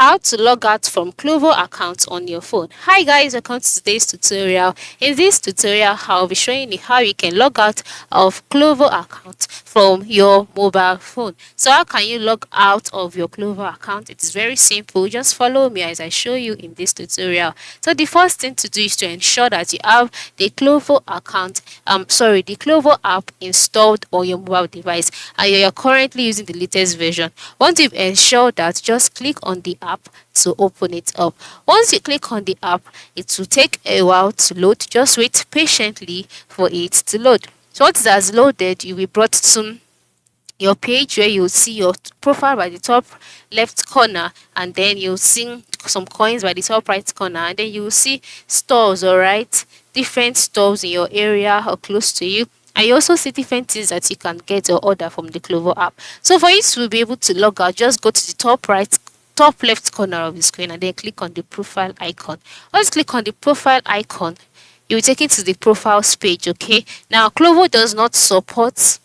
How to log out from Glovo account on your phone. Hi guys, welcome to today's tutorial. In this tutorial, I'll be showing you how you can log out of Glovo account from your mobile phone. So how can you log out of your Glovo account? It is very simple. Just follow me as I show you in this tutorial. So the first thing to do is to ensure that you have the Glovo the Glovo app installed on your mobile device and you're currently using the latest version. Once you've ensured that, just click on the app to open it up. Once you click on the app, it will take a while to load. Just wait patiently for it to load. So once it has loaded, you'll be brought to your page where you'll see your profile by the top left corner, and then you'll see some coins by the top right corner, and then you'll see stores, all right, different stores in your area or close to you. And you also see different things that you can get or order from the Glovo app. So for you to be able to log out, just go to the top left corner of the screen and then click on the profile icon. Once you click on the profile icon, you will take it to the profiles page. Okay, now Glovo does not support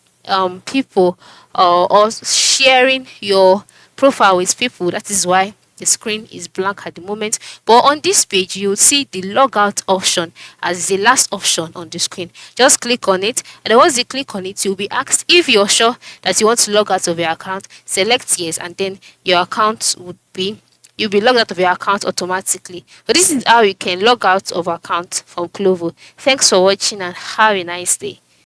people or sharing your profile with people. That is why the screen is blank at the moment. But on this page, you will see the logout option as the last option on the screen. Just click on it, and then once you click on it, you'll be asked if you're sure that you want to log out of your account. Select yes, and then your account would be you'll be logged out of your account automatically. But this is how you can log out of account from Glovo. Thanks for watching and have a nice day.